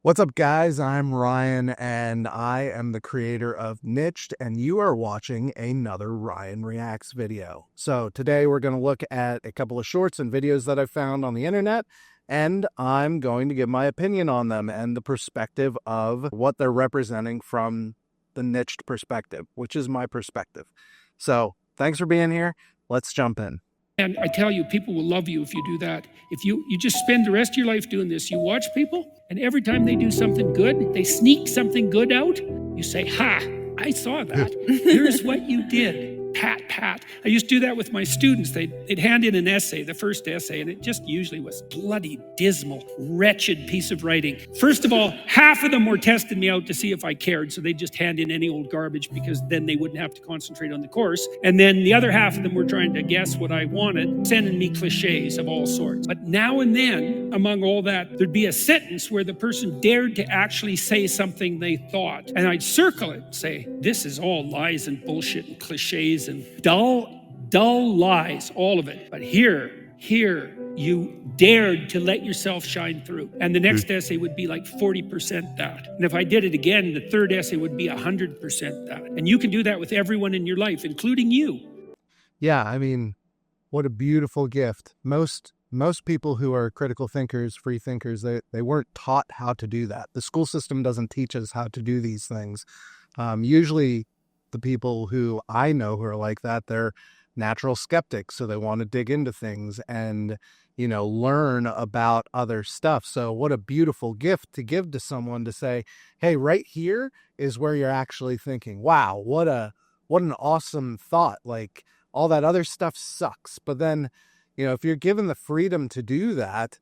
What's up, guys? I'm Ryan, and I am the creator of Nyched, and you are watching another Ryan Reacts video. So today we're going to look at a couple of shorts and videos that I found on the internet, and I'm going to give my opinion on them and the perspective of what they're representing from the niched perspective, which is my perspective. So thanks for being here. Let's jump in. And I tell you, people will love you if you do that. If you just spend the rest of your life doing this, you watch people, and every time they do something good, they sneak something good out, you say, ha, I saw that. Here's what you did. Pat, pat. I used to do that with my students. They'd hand in an essay, the first essay, and it just usually was bloody dismal, wretched piece of writing. First of all, half of them were testing me out to see if I cared, so they'd just hand in any old garbage because then they wouldn't have to concentrate on the course. And then the other half of them were trying to guess what I wanted, sending me cliches of all sorts. But now and then, among all that, there'd be a sentence where the person dared to actually say something they thought. And I'd circle it and say, this is all lies and bullshit and cliches and dull lies, all of it. But here, you dared to let yourself shine through. And the next essay would be like 40% that. And if I did it again, the third essay would be 100% that. And you can do that with everyone in your life, including you. Yeah, I mean, what a beautiful gift. Most people who are critical thinkers, free thinkers, they weren't taught how to do that. The school system doesn't teach us how to do these things. Usually the people who I know who are like that, they're natural skeptics. So they want to dig into things and, learn about other stuff. So what a beautiful gift to give to someone to say, hey, right here is where you're actually thinking, wow, what an awesome thought. Like all that other stuff sucks. But then, if you're given the freedom to do that,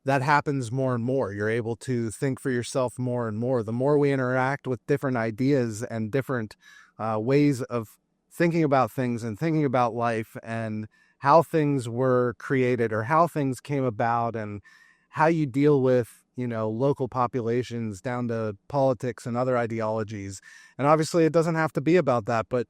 that happens more and more. You're able to think for yourself more and more. The more we interact with different ideas and different ways of thinking about things and thinking about life and how things were created or how things came about and how you deal with, local populations down to politics and other ideologies. And obviously it doesn't have to be about that, but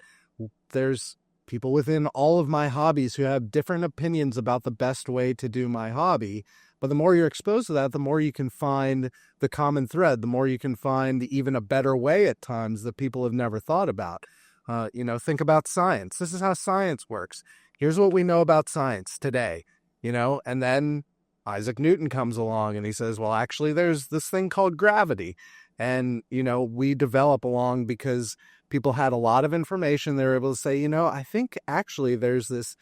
there's people within all of my hobbies who have different opinions about the best way to do my hobby. But the more you're exposed to that, the more you can find the common thread, the more you can find even a better way at times that people have never thought about. Think about science. This is how science works. Here's what we know about science today, and then Isaac Newton comes along and he says, well, actually, there's this thing called gravity. And, we develop along because people had a lot of information. They were able to say, I think actually there's this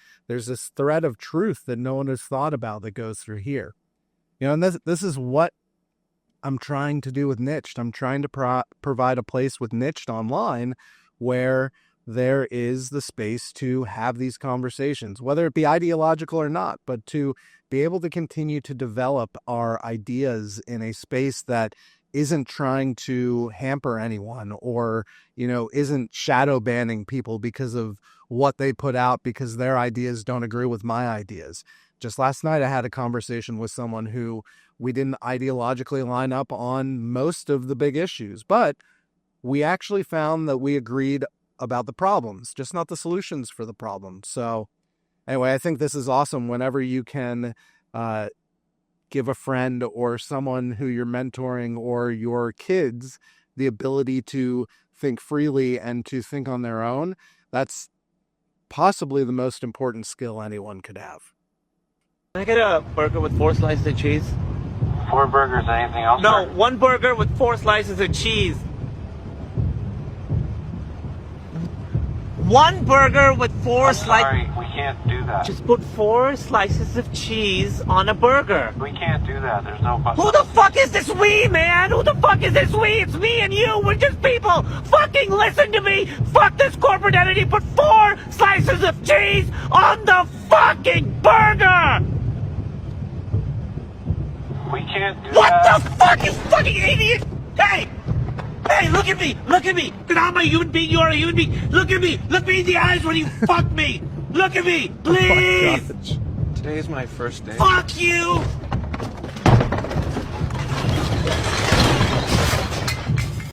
thread of truth that no one has thought about that goes through here. And this is what I'm trying to do with Nyched. I'm trying to provide a place with Nyched online where there is the space to have these conversations, whether it be ideological or not, but to be able to continue to develop our ideas in a space that isn't trying to hamper anyone or, isn't shadow banning people because of what they put out because their ideas don't agree with my ideas. Just last night, I had a conversation with someone who we didn't ideologically line up on most of the big issues, but we actually found that we agreed about the problems, just not the solutions for the problems. So anyway, I think this is awesome whenever you can give a friend or someone who you're mentoring or your kids the ability to think freely and to think on their own. That's possibly the most important skill anyone could have. Can I get a burger with 4 slices of cheese? 4 burgers, anything else? No, sir? 1 burger with 4 slices of cheese. 1 burger with 4 slices. Sorry, we can't do that. Just put 4 slices of cheese on a burger. We can't do that. There's no button. Who the fuck is this we, man? Who the fuck is this we? It's me and you. We're just people. Fucking listen to me. Fuck this corporate entity. Put 4 slices of cheese on the fucking burger. We can't do What that. the fuck, you fucking idiot? Hey! Hey, look at me! Look at me! I'm a human being, you're a human being! Look at me! Look me in the eyes when you fuck me! Look at me! Please! Oh, Today is my first day. Fuck you!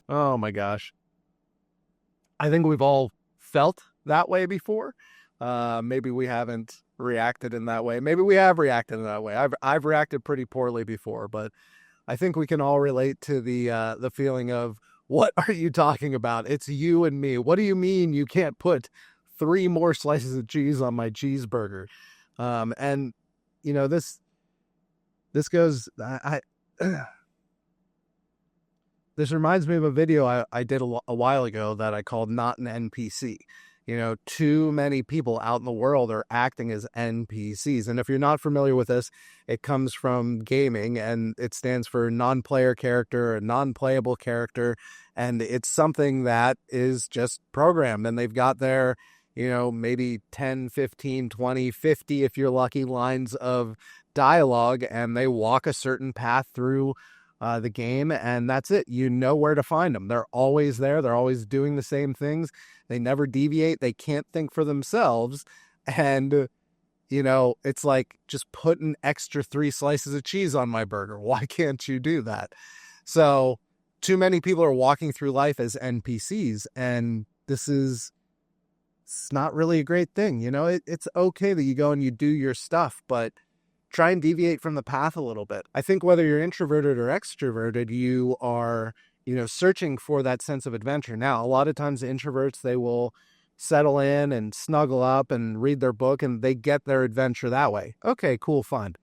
oh my gosh. I think we've all felt that way before. Maybe we haven't reacted in that way. Maybe we have reacted in that way. I've reacted pretty poorly before, but I think we can all relate to the feeling of, what are you talking about? It's you and me. What do you mean you can't put 3 more slices of cheese on my cheeseburger? And you know, this goes, this reminds me of a video I did a while ago that I called Not an NPC. You know, too many people out in the world are acting as NPCs. And if you're not familiar with this, it comes from gaming, and it stands for non-player character, a non-playable character. And it's something that is just programmed, and they've got their, you know, maybe 10, 15, 20, 50, if you're lucky, lines of dialogue, and they walk a certain path through the game, and that's it. You know where to find them. They're always there. They're always doing the same things. They never deviate. They can't think for themselves. And, you know, it's like, just put an extra 3 slices of cheese on my burger. Why can't you do that? So too many people are walking through life as NPCs, and it's not really a great thing. You know, it's okay that you go and you do your stuff, but try and deviate from the path a little bit. I think whether you're introverted or extroverted, you are, you know, searching for that sense of adventure. Now, a lot of times introverts, they will settle in and snuggle up and read their book, and they get their adventure that way. Okay, cool, fine.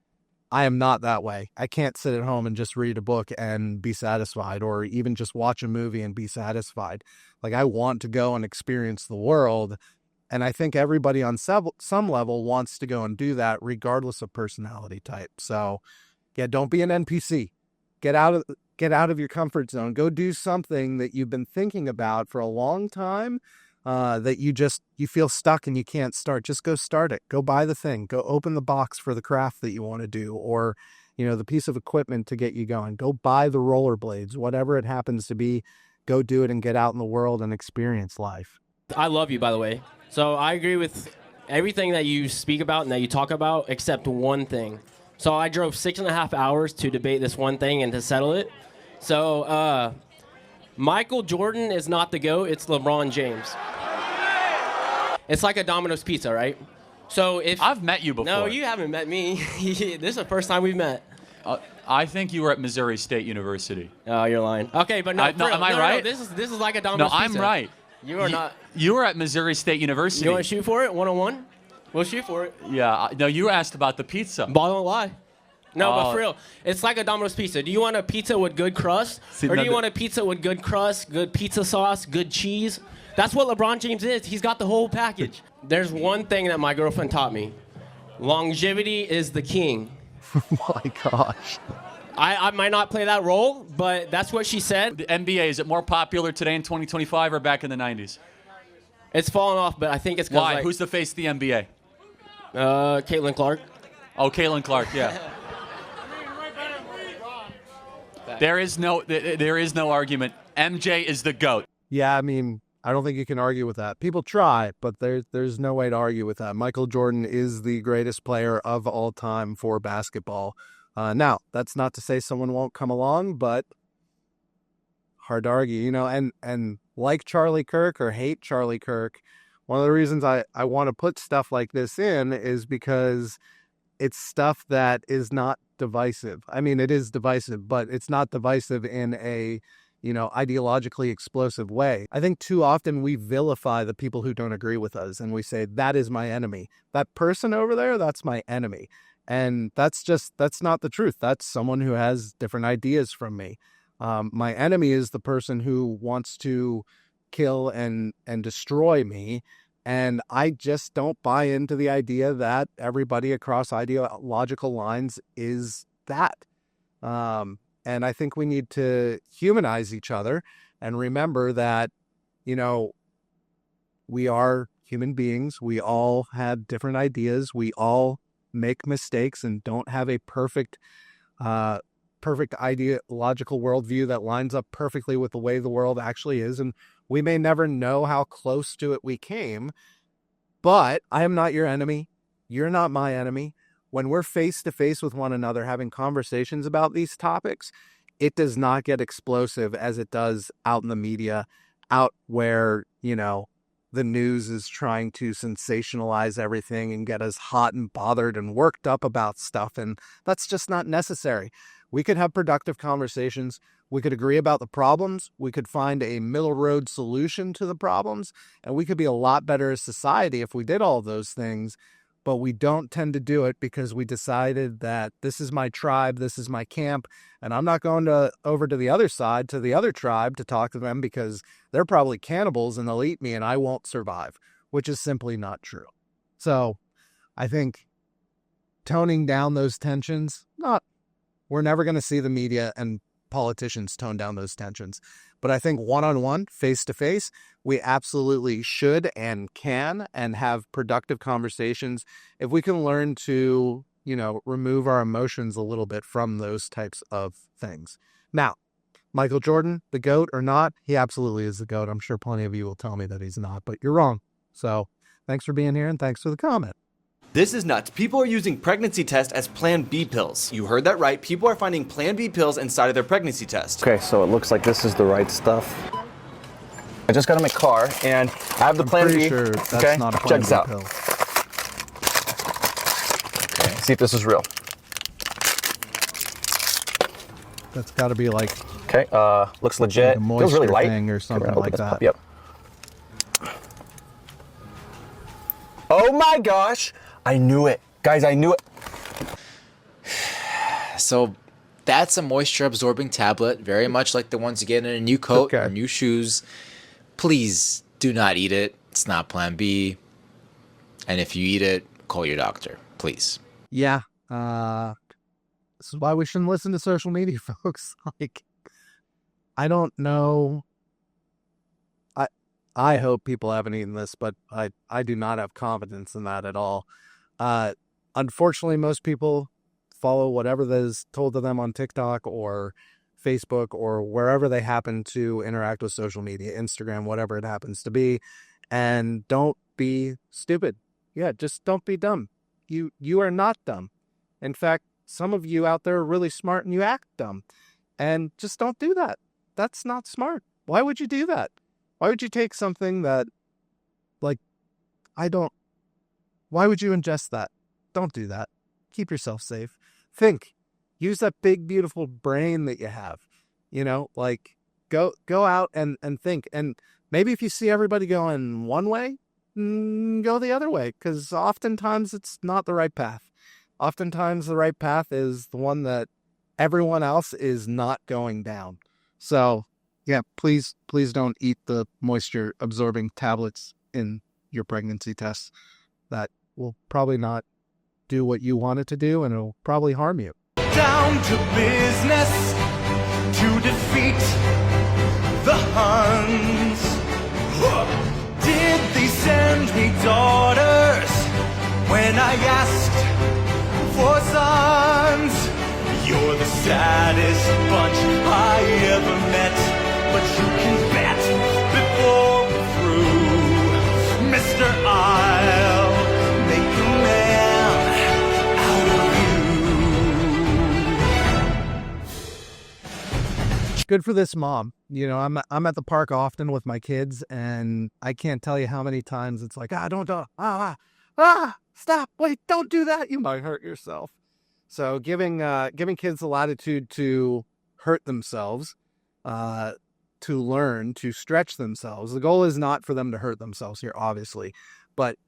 I am not that way. I can't sit at home and just read a book and be satisfied, or even just watch a movie and be satisfied. Like, I want to go and experience the world. And I think everybody on some level wants to go and do that, regardless of personality type. So, yeah, don't be an NPC. Get out of your comfort zone. Go do something that you've been thinking about for a long time, that you feel stuck and you can't start. Just go start it. Go buy the thing. Go open the box for the craft that you want to do, or, you know, the piece of equipment to get you going. Go buy the rollerblades, whatever it happens to be. Go do it and get out in the world and experience life. I love you, by the way. So I agree with everything that you speak about and that you talk about, except one thing. So I drove 6.5 hours to debate this one thing and to settle it. So Michael Jordan is not the GOAT, it's LeBron James. It's like a Domino's pizza, right? So if I've met you before. No, you haven't met me. This is the first time we've met. I think you were at Missouri State University. Oh, you're lying. Okay, but no, no, am I right? No, this is like a Domino's No, pizza. I'm right. You are not. You were at Missouri State University. You want to shoot for it, 1-on-1? We'll shoot for it. Yeah. No, you asked about the pizza. Ball don't lie. No, but for real, it's like a Domino's pizza. Do you want a pizza with good crust? Or do you want a pizza with good crust, good pizza sauce, good cheese? That's what LeBron James is. He's got the whole package. There's one thing that my girlfriend taught me. Longevity is the king. Oh my gosh. I might not play that role, but that's what she said. The NBA, is it more popular today in 2025 or back in the 90s? It's fallen off, but I think it's because Why? Who's the face of the NBA? Caitlin Clark. Oh, Caitlin Clark, yeah. There is no argument. MJ is the GOAT. Yeah, I mean, I don't think you can argue with that. People try, but there's no way to argue with that. Michael Jordan is the greatest player of all time for basketball. Now, that's not to say someone won't come along, but hard to argue, you know, and like Charlie Kirk or hate Charlie Kirk, one of the reasons I want to put stuff like this in is because it's stuff that is not divisive. I mean, it is divisive, but it's not divisive in a, you know, ideologically explosive way. I think too often we vilify the people who don't agree with us, and we say, that is my enemy. That person over there, that's my enemy. And that's not the truth. That's someone who has different ideas from me. My enemy is the person who wants to kill and destroy me. And I just don't buy into the idea that everybody across ideological lines is that. And I think we need to humanize each other and remember that, you know, we are human beings. We all have different ideas. We all make mistakes and don't have a perfect ideological worldview that lines up perfectly with the way the world actually is. And we may never know how close to it we came, but I am not your enemy. You're not my enemy. When we're face to face with one another, having conversations about these topics, it does not get explosive as it does out in the media, out where, you know, the news is trying to sensationalize everything and get us hot and bothered and worked up about stuff. And that's just not necessary. We could have productive conversations. We could agree about the problems. We could find a middle road solution to the problems. And we could be a lot better as society if we did all of those things. But we don't tend to do it because we decided that this is my tribe, this is my camp, and I'm not going over to the other side, to the other tribe to talk to them because they're probably cannibals and they'll eat me and I won't survive, which is simply not true. So I think toning down those tensions, we're never going to see the media and politicians tone down those tensions. But I think one-on-one, face-to-face, we absolutely should and can and have productive conversations if we can learn to, remove our emotions a little bit from those types of things. Now, Michael Jordan, the GOAT or not, he absolutely is the GOAT. I'm sure plenty of you will tell me that he's not, but you're wrong. So thanks for being here and thanks for the comment. This is nuts. People are using pregnancy tests as Plan B pills. You heard that right. People are finding Plan B pills inside of their pregnancy test. Okay, so it looks like this is the right stuff. I just got in my car and I have the Plan B. Sure that's okay, not a check Plan this B out. pill. Okay, see if this is real. That's got to be like Okay, looks legit. a Feels really moisture light. thing or something Okay, we're gonna like open this that. puppy up. Oh my gosh! I knew it. Guys, I knew it. So that's a moisture absorbing tablet, very much like the ones you get in a new coat or new shoes. Please do not eat it. It's not Plan B. And if you eat it, call your doctor, please. Yeah. This is why we shouldn't listen to social media, folks. Like, I don't know. I hope people haven't eaten this, but I do not have confidence in that at all. Unfortunately, most people follow whatever is told to them on TikTok or Facebook or wherever they happen to interact with social media, Instagram, whatever it happens to be. And don't be stupid. Yeah, just don't be dumb. You are not dumb. In fact, some of you out there are really smart and you act dumb. And just don't do that. That's not smart. Why would you do that? Why would you take something that, why would you ingest that? Don't do that. Keep yourself safe. Think. Use that big, beautiful brain that you have. Go out and think. And maybe if you see everybody going one way, go the other way. Because oftentimes it's not the right path. Oftentimes the right path is the one that everyone else is not going down. So, yeah, please don't eat the moisture absorbing tablets in your pregnancy tests. That will probably not do what you want it to do, and it'll probably harm you. Down to business to defeat the Huns. Did they send me daughters when I asked for sons? You're the saddest bunch I ever met, but you can bet before we're through, Mr. I'll make a man out of you. Good for this mom. I'm at the park often with my kids, and I can't tell you how many times it's like, stop, wait, don't do that. You might hurt yourself. So giving kids the latitude to hurt themselves, to learn, to stretch themselves. The goal is not for them to hurt themselves here, obviously, but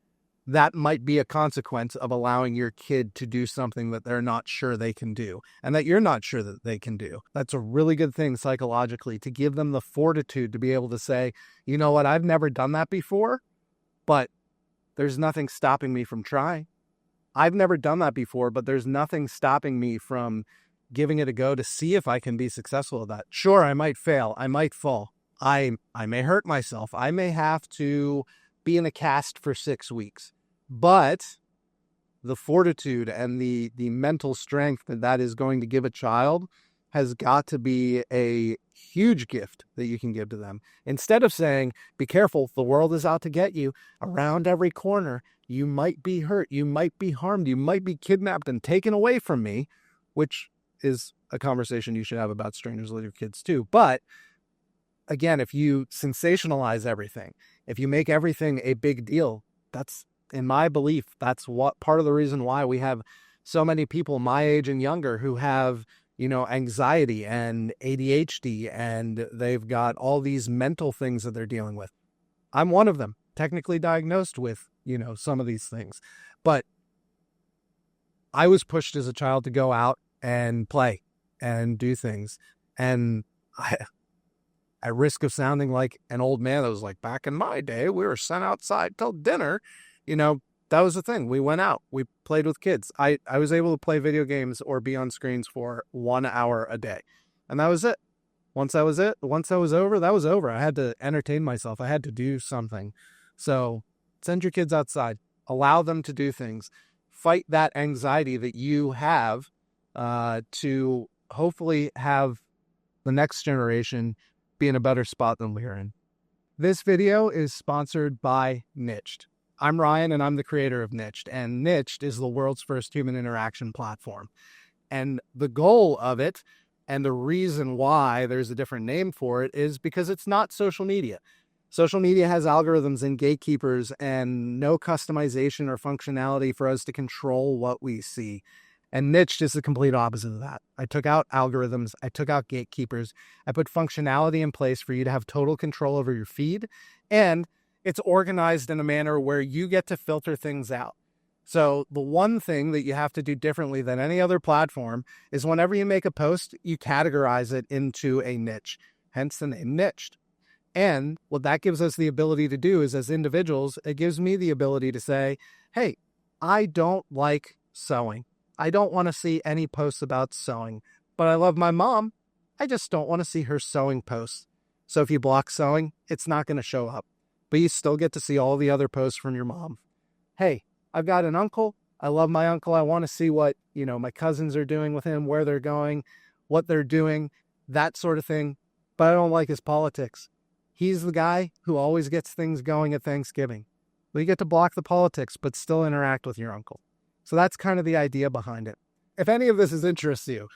that might be a consequence of allowing your kid to do something that they're not sure they can do and that you're not sure that they can do. That's a really good thing psychologically, to give them the fortitude to be able to say, you know what, I've never done that before, but there's nothing stopping me from trying. I've never done that before, but there's nothing stopping me from giving it a go to see if I can be successful at that. Sure, I might fail. I might fall. I may hurt myself. I may have to be in a cast for 6 weeks. But the fortitude and the mental strength that is going to give a child has got to be a huge gift that you can give to them. Instead of saying, be careful, the world is out to get you. Around every corner, you might be hurt, you might be harmed, you might be kidnapped and taken away from me, which is a conversation you should have about strangers with your kids too. But again, if you sensationalize everything, if you make everything a big deal, that's, in my belief, that's what part of the reason why we have so many people my age and younger who have anxiety and ADHD, and they've got all these mental things that they're dealing with. I'm one of them, technically diagnosed with, some of these things. But I was pushed as a child to go out and play and do things. And at risk of sounding like an old man, I was like, back in my day, we were sent outside till dinner. That was the thing. We went out. We played with kids. I was able to play video games or be on screens for 1 hour a day. And that was it. Once that was over, that was over. I had to entertain myself. I had to do something. So send your kids outside. Allow them to do things. Fight that anxiety that you have to hopefully have the next generation be in a better spot than we're in. This video is sponsored by Nyched. I'm Ryan, and I'm the creator of Nyched, and Nyched is the world's first human interaction platform. And the goal of it, and the reason why there's a different name for it, is because it's not social media. Social media has algorithms and gatekeepers and no customization or functionality for us to control what we see. And Nyched is the complete opposite of that. I took out algorithms. I took out gatekeepers. I put functionality in place for you to have total control over your feed. And it's organized in a manner where you get to filter things out. So the one thing that you have to do differently than any other platform is whenever you make a post, you categorize it into a niche, hence the name Nyched. And what that gives us the ability to do is, as individuals, it gives me the ability to say, hey, I don't like sewing. I don't want to see any posts about sewing, but I love my mom. I just don't want to see her sewing posts. So if you block sewing, it's not going to show up, but you still get to see all the other posts from your mom. Hey, I've got an uncle. I love my uncle. I want to see what, my cousins are doing with him, where they're going, what they're doing, that sort of thing. But I don't like his politics. He's the guy who always gets things going at Thanksgiving. Well, you get to block the politics, but still interact with your uncle. So that's kind of the idea behind it. If any of this is interest to you,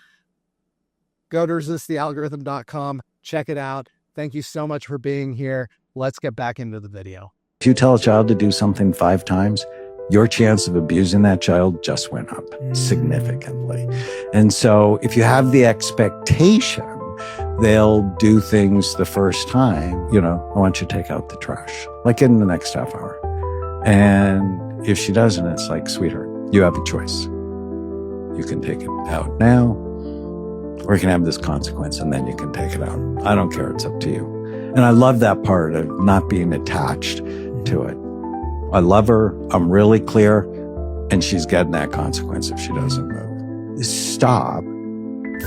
go to resistthealgorithm.com, check it out. Thank you so much for being here. Let's get back into the video. If you tell a child to do something 5 times, your chance of abusing that child just went up significantly. And so if you have the expectation they'll do things the first time, I want you to take out the trash, like in the next half hour. And if she doesn't, it's like, sweetheart, you have a choice. You can take it out now, or you can have this consequence and then you can take it out. I don't care. It's up to you. And I love that part of not being attached to it. I love her. I'm really clear. And she's getting that consequence if she doesn't move. Stop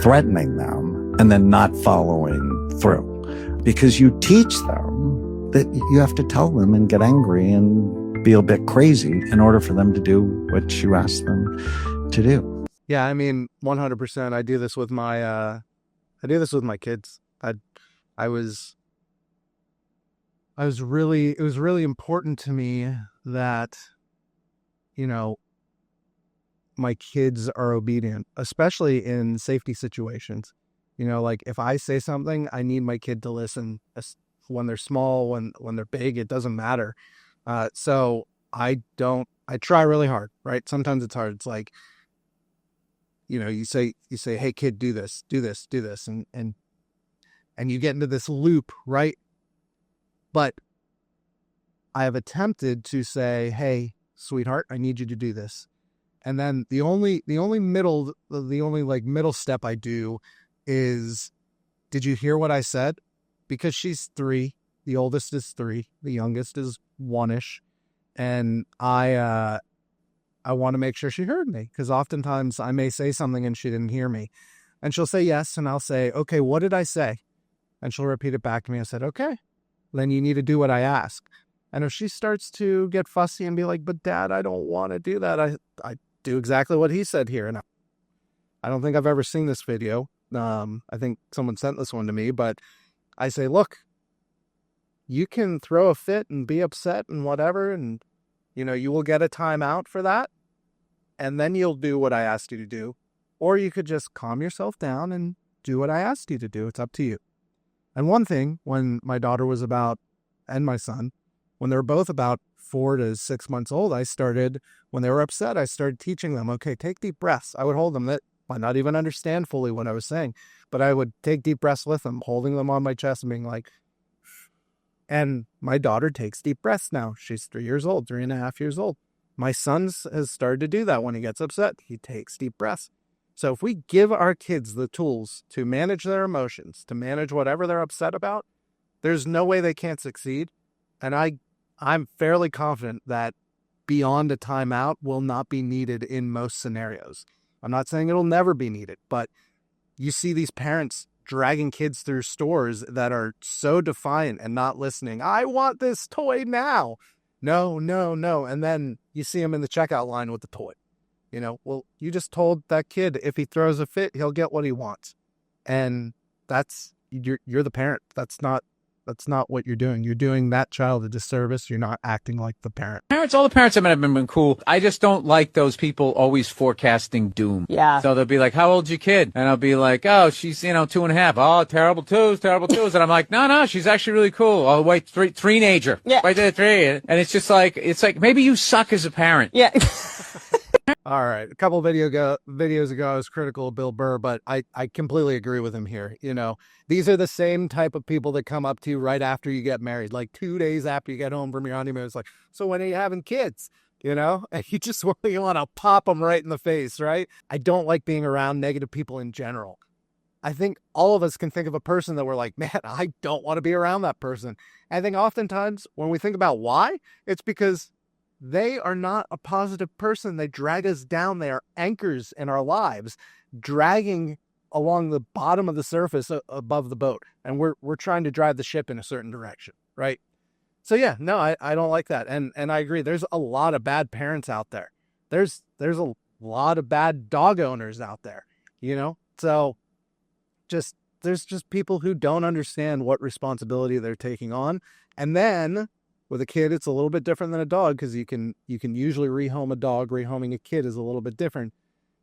threatening them and then not following through. Because you teach them that you have to tell them and get angry and be a bit crazy in order for them to do what you ask them to do. Yeah, 100%. I do this with my kids. It was really important to me that, my kids are obedient, especially in safety situations. Like if I say something, I need my kid to listen. When they're small, when they're big, it doesn't matter. So I try really hard, right? Sometimes it's hard. It's like, you say, hey kid, do this. And you get into this loop, right? But I have attempted to say, hey, sweetheart, I need you to do this. And then the only middle step I do is, did you hear what I said? Because she's 3, the oldest is 3, the youngest is 1-ish. And I want to make sure she heard me, because oftentimes I may say something and she didn't hear me. And she'll say yes, and I'll say, okay, what did I say? And she'll repeat it back to me. I said, okay, then you need to do what I ask. And if she starts to get fussy and be like, but Dad, I don't want to do that, I do exactly what he said here. And I don't think I've ever seen this video. I think someone sent this one to me, but I say, look, you can throw a fit and be upset and whatever, and you will get a timeout for that, and then you'll do what I asked you to do, or you could just calm yourself down and do what I asked you to do. It's up to you. And one thing, when my daughter was and my son, when they were both about 4 to 6 months old, when they were upset, I started teaching them, okay, take deep breaths. I would hold them might not even understand fully what I was saying, but I would take deep breaths with them, holding them on my chest and being like, and my daughter takes deep breaths now. She's 3 years old, 3.5 years old. My son has started to do that when he gets upset. He takes deep breaths. So if we give our kids the tools to manage their emotions, to manage whatever they're upset about, there's no way they can't succeed. And I'm fairly confident that beyond a timeout will not be needed in most scenarios. I'm not saying it'll never be needed, but you see these parents dragging kids through stores that are so defiant and not listening. I want this toy now. No, no, no. And then you see them in the checkout line with the toy. Well, you just told that kid if he throws a fit, he'll get what he wants. And you're the parent. That's not what you're doing. You're doing that child a disservice. You're not acting like the parent. All the parents have been cool. I just don't like those people always forecasting doom. Yeah. So they'll be like, how old's your kid? And I'll be like, oh, she's, 2.5. Oh, terrible twos. And I'm like, no, she's actually really cool. Oh, wait, three-nager. Yeah. Right there, 3. And it's just like, maybe you suck as a parent. Yeah. All right. A couple videos ago, I was critical of Bill Burr, but I completely agree with him here. These are the same type of people that come up to you right after you get married, like 2 days after you get home from your honeymoon. It's like, so when are you having kids? And you just want to pop them right in the face, right? I don't like being around negative people in general. I think all of us can think of a person that we're like, man, I don't want to be around that person. I think oftentimes when we think about why, it's because they are not a positive person. They drag us down. They are anchors in our lives, dragging along the bottom of the surface above the boat. And we're trying to drive the ship in a certain direction, right? So yeah, no, I don't like that. And I agree. There's a lot of bad parents out there. There's a lot of bad dog owners out there, So there's just people who don't understand what responsibility they're taking on. And then with a kid, it's a little bit different than a dog because you can usually rehome a dog. Rehoming a kid is a little bit different.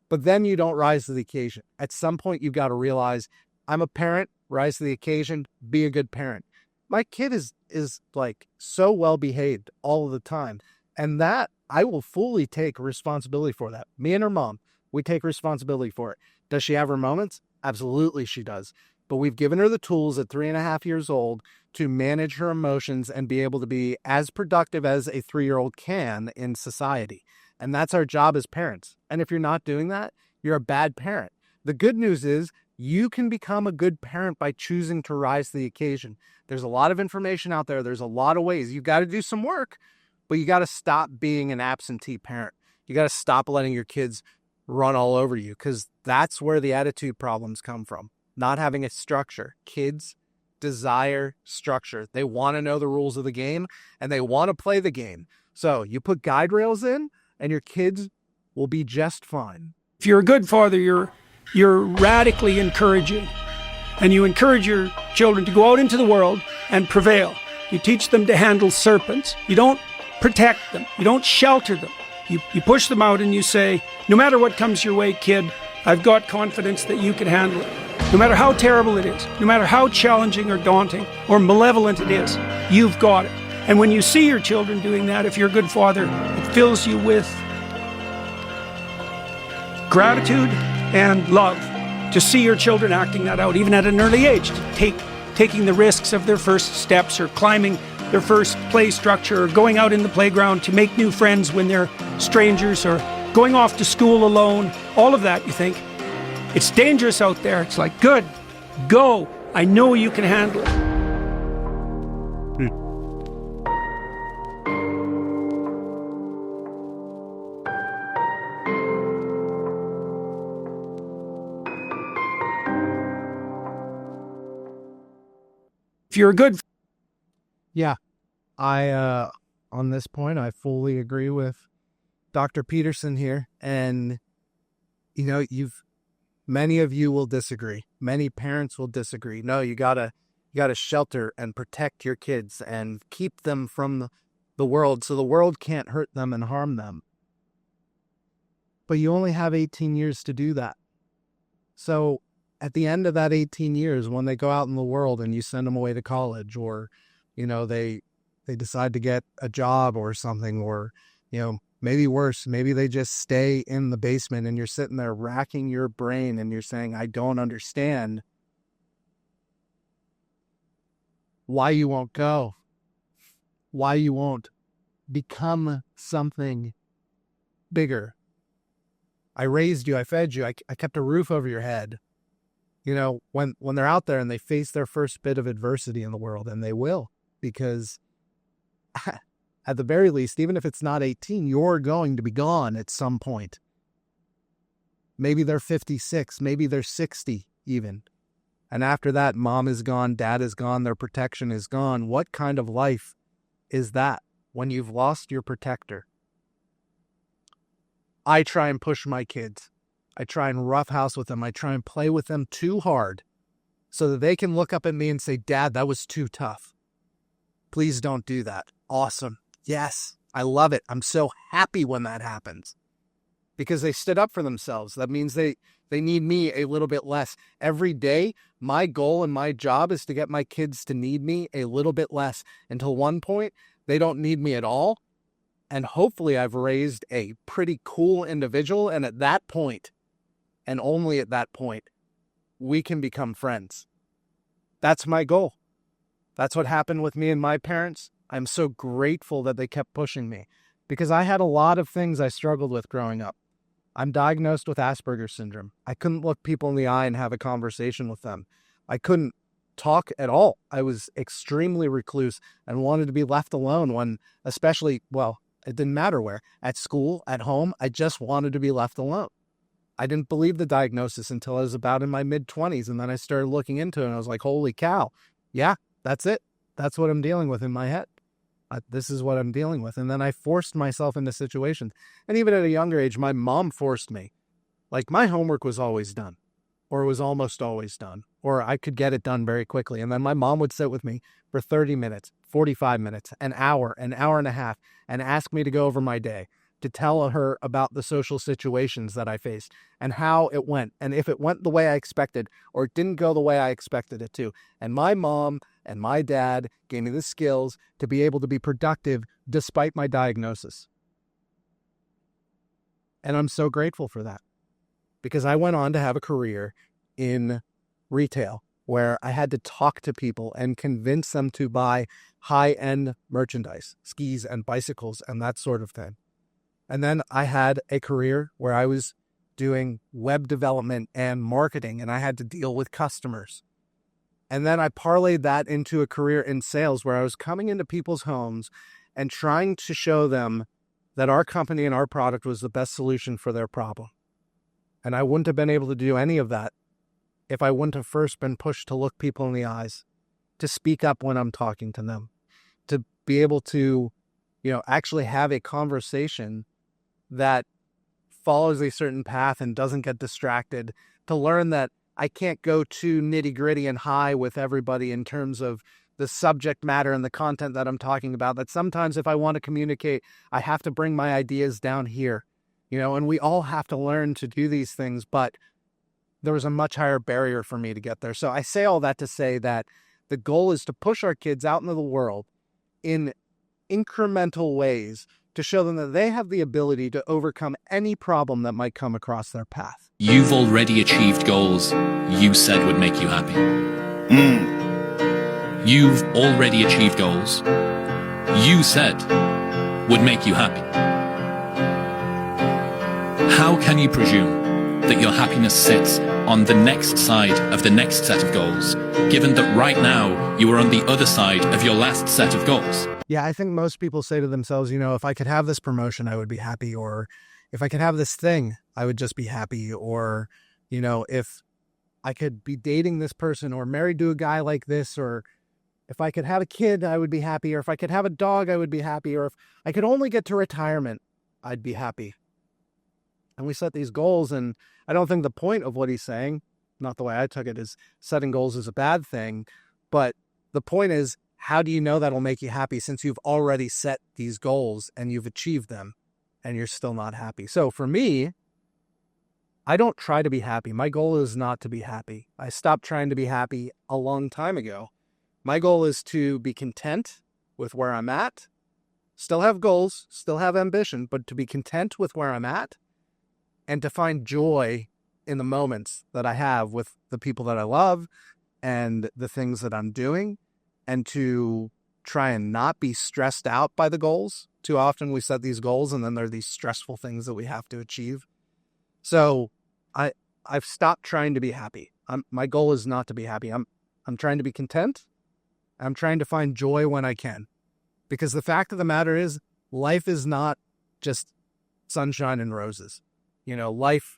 But then you don't rise to the occasion. At some point, you've got to realize, I'm a parent, rise to the occasion, be a good parent. My kid is like so well behaved all of the time. And that I will fully take responsibility for that. Me and her mom, we take responsibility for it. Does she have her moments? Absolutely she does. But we've given her the tools at 3.5 years old to manage her emotions and be able to be as productive as a 3-year-old can in society. And that's our job as parents. And if you're not doing that, you're a bad parent. The good news is you can become a good parent by choosing to rise to the occasion. There's a lot of information out there. There's a lot of ways. You've got to do some work, but you got to stop being an absentee parent. You got to stop letting your kids run all over you, because that's where the attitude problems come from. Not having a structure. Kids desire structure. They want to know the rules of the game and they want to play the game. So you put guide rails in and your kids will be just fine. If you're a good father, you're radically encouraging, and you encourage your children to go out into the world and prevail. You teach them to handle serpents. You don't protect them. You don't shelter them. You push them out and you say, no matter what comes your way, kid, I've got confidence that you can handle it. No matter how terrible it is, no matter how challenging or daunting or malevolent it is, you've got it. And when you see your children doing that, if you're a good father, it fills you with gratitude and love to see your children acting that out, even at an early age, to taking the risks of their first steps or climbing their first play structure or going out in the playground to make new friends when they're strangers or going off to school alone. All of that, you think, it's dangerous out there. It's like, good, go. I know you can handle it. If you're a good... Yeah, on this point, I fully agree with Dr. Peterson here. And, many of you will disagree. Many parents will disagree. No, you gotta shelter and protect your kids and keep them from the world so the world can't hurt them and harm them. But you only have 18 years to do that. So at the end of that 18 years, when they go out in the world and you send them away to college, or, they decide to get a job or something, or, Maybe worse, maybe they just stay in the basement and you're sitting there racking your brain and you're saying, I don't understand why you won't go, why you won't become something bigger. I raised you, I fed you, I kept a roof over your head. You know, when they're out there and they face their first bit of adversity in the world, and they will, because at the very least, even if it's not 18, you're going to be gone at some point. Maybe they're 56, maybe they're 60 even. And after that, mom is gone, dad is gone, their protection is gone. What kind of life is that when you've lost your protector? I try and push my kids. I try and roughhouse with them. I try and play with them too hard so that they can look up at me and say, Dad, that was too tough. Please don't do that. Awesome. Yes, I love it. I'm so happy when that happens because they stood up for themselves. That means they need me a little bit less. Every day, my goal and my job is to get my kids to need me a little bit less until one point they don't need me at all. And hopefully I've raised a pretty cool individual. And at that point, and only at that point, we can become friends. That's my goal. That's what happened with me and my parents. I'm so grateful that they kept pushing me because I had a lot of things I struggled with growing up. I'm diagnosed with Asperger's syndrome. I couldn't look people in the eye and have a conversation with them. I couldn't talk at all. I was extremely recluse and wanted to be left alone when, especially, well, it didn't matter where, at school, at home, I just wanted to be left alone. I didn't believe the diagnosis until I was about in my mid-20s, and then I started looking into it, and I was like, holy cow, yeah, that's it. That's what I'm dealing with in my head. This is what I'm dealing with. And then I forced myself into situations. And even at a younger age, my mom forced me. Like, my homework was always done, or it was almost always done, or I could get it done very quickly. And then my mom would sit with me for 30 minutes, 45 minutes, an hour and a half, and ask me to go over my day, to tell her about the social situations that I faced and how it went, and if it went the way I expected or it didn't go the way I expected it to. And my mom and my dad gave me the skills to be able to be productive despite my diagnosis. And I'm so grateful for that because I went on to have a career in retail where I had to talk to people and convince them to buy high-end merchandise, skis and bicycles and that sort of thing. And then I had a career where I was doing web development and marketing, and I had to deal with customers. And then I parlayed that into a career in sales where I was coming into people's homes and trying to show them that our company and our product was the best solution for their problem. And I wouldn't have been able to do any of that if I wouldn't have first been pushed to look people in the eyes, to speak up when I'm talking to them, to be able to, actually have a conversation that follows a certain path and doesn't get distracted, to learn that I can't go too nitty gritty and high with everybody in terms of the subject matter and the content that I'm talking about, that sometimes if I want to communicate, I have to bring my ideas down here, and we all have to learn to do these things, but there was a much higher barrier for me to get there. So I say all that to say that the goal is to push our kids out into the world in incremental ways to show them that they have the ability to overcome any problem that might come across their path. You've already achieved goals you said would make you happy. You've already achieved goals you said would make you happy. How can you presume that your happiness sits on the next side of the next set of goals, given that right now you are on the other side of your last set of goals? Yeah, I think most people say to themselves, if I could have this promotion, I would be happy. Or if I could have this thing, I would just be happy. Or, if I could be dating this person or married to a guy like this, or if I could have a kid, I would be happy. Or if I could have a dog, I would be happy. Or if I could only get to retirement, I'd be happy. And we set these goals. And I don't think the point of what he's saying, not the way I took it, is setting goals is a bad thing. But the point is, how do you know that'll make you happy since you've already set these goals and you've achieved them and you're still not happy? So for me, I don't try to be happy. My goal is not to be happy. I stopped trying to be happy a long time ago. My goal is to be content with where I'm at still have goals, still have ambition, but to be content with where I'm at and to find joy in the moments that I have with the people that I love and the things that I'm doing, and to try and not be stressed out by the goals. Too often we set these goals and then there are these stressful things that we have to achieve. So I've stopped trying to be happy. My goal is not to be happy. I'm trying to be content. I'm trying to find joy when I can. Because the fact of the matter is, life is not just sunshine and roses. You know, life,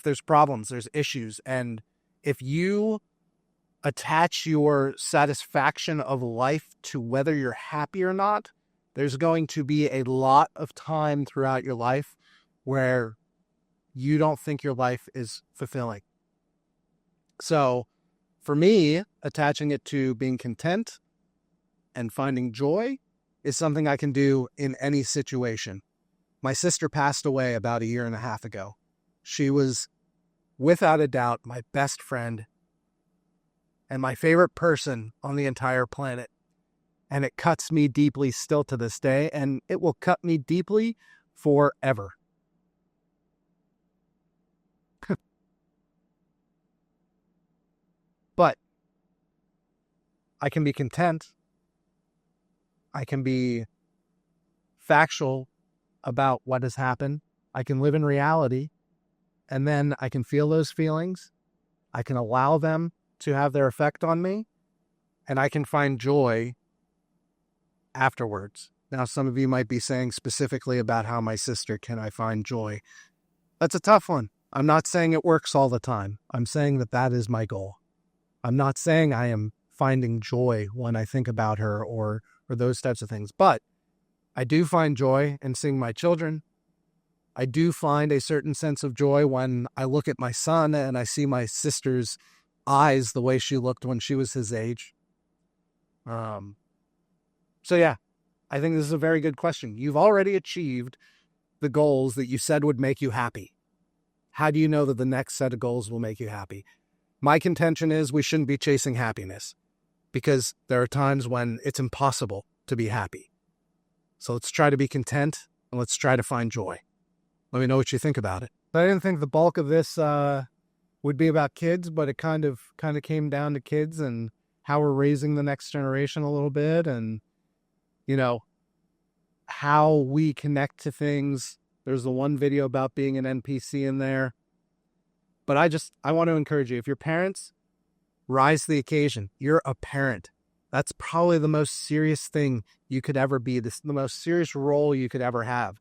there's problems, there's issues. And if you attach your satisfaction of life to whether you're happy or not, there's going to be a lot of time throughout your life where you don't think your life is fulfilling. So for me, attaching it to being content and finding joy is something I can do in any situation. My sister passed away about 1.5 years ago. She was, without a doubt, my best friend and my favorite person on the entire planet. And it cuts me deeply still to this day, and it will cut me deeply forever. But I can be content. I can be factual about what has happened. I can live in reality, and then I can feel those feelings. I can allow them to have their effect on me, and I can find joy afterwards. Now, some of you might be saying specifically about how my sister can I find joy. That's a tough one. I'm not saying it works all the time. I'm saying that that is my goal. I'm not saying I am finding joy when I think about her or those types of things, but I do find joy in seeing my children. I do find a certain sense of joy when I look at my son and I see my sister's eyes the way she looked when she was his age. So yeah, I think this is a very good question. You've already achieved the goals that you said would make you happy. How do you know that the next set of goals will make you happy? My contention is we shouldn't be chasing happiness because there are times when it's impossible to be happy. So let's try to be content and let's try to find joy. Let me know what you think about it. I didn't think the bulk of this would be about kids, but it kind of came down to kids and how we're raising the next generation a little bit, and you know, how we connect to things. There's the one video about being an NPC in there. But I want to encourage you, if you're parents, rise to the occasion. You're a parent. That's probably the most serious thing you could ever be. This is the most serious role you could ever have.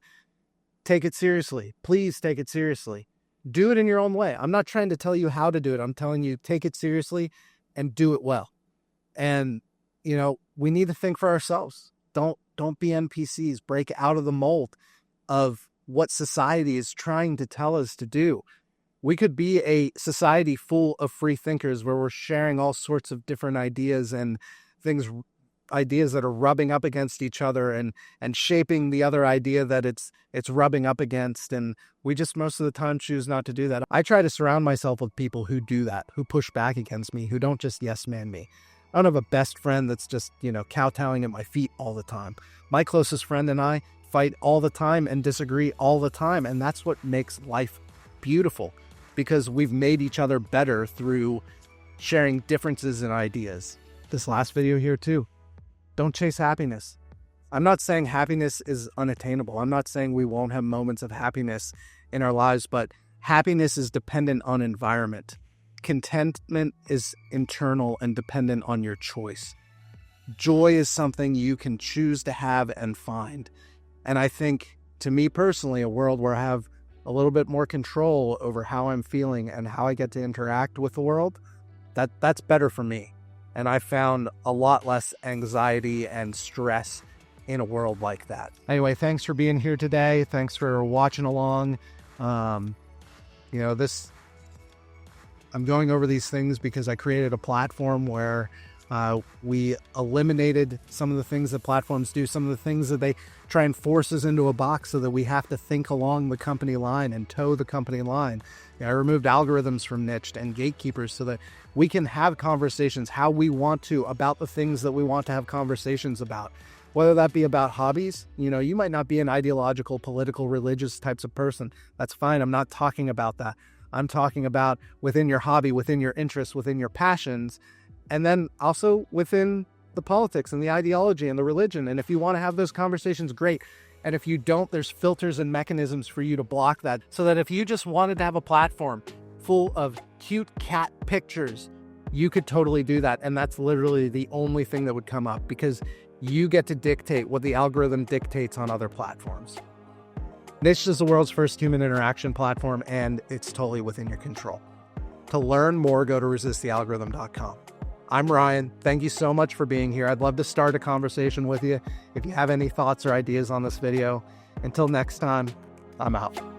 Take it seriously. Please take it seriously. Do it in your own way. I'm not trying to tell you how to do it. I'm telling you, take it seriously and do it well. And, you know, we need to think for ourselves. Don't be NPCs. Break out of the mold of what society is trying to tell us to do. We could be a society full of free thinkers where we're sharing all sorts of different ideas and things, ideas that are rubbing up against each other and shaping the other idea that it's rubbing up against. And we just most of the time choose not to do that. I try to surround myself with people who do that, who push back against me, who don't just yes man me. I don't have a best friend that's just, kowtowing at my feet all the time. My closest friend and I fight all the time and disagree all the time. And that's what makes life beautiful, because we've made each other better through sharing differences in ideas. This last video here too. Don't chase happiness. I'm not saying happiness is unattainable. I'm not saying we won't have moments of happiness in our lives, but happiness is dependent on environment. Contentment is internal and dependent on your choice. Joy is something you can choose to have and find. And I think, to me personally, a world where I have a little bit more control over how I'm feeling and how I get to interact with the world, that's better for me. And I found a lot less anxiety and stress in a world like that. Anyway, thanks for being here today. Thanks for watching along. I'm going over these things because I created a platform where we eliminated some of the things that platforms do, some of the things that they try and force us into a box so that we have to think along the company line and toe the company line. I removed algorithms from Nyched and gatekeepers so that we can have conversations how we want to about the things that we want to have conversations about. whether that be about hobbies. You know, you might not be an ideological, political, religious types of person. That's fine. I'm not talking about that. I'm talking about within your hobby, within your interests, within your passions, and then also within the politics and the ideology and the religion. And if you want to have those conversations, great. And if you don't, there's filters and mechanisms for you to block that. So that if you just wanted to have a platform full of cute cat pictures, you could totally do that. And that's literally the only thing that would come up, because you get to dictate what the algorithm dictates on other platforms. Nyched is the world's first human interaction platform, and it's totally within your control. To learn more, go to resistthealgorithm.com. I'm Ryan. Thank you so much for being here. I'd love to start a conversation with you if you have any thoughts or ideas on this video. Until next time, I'm out.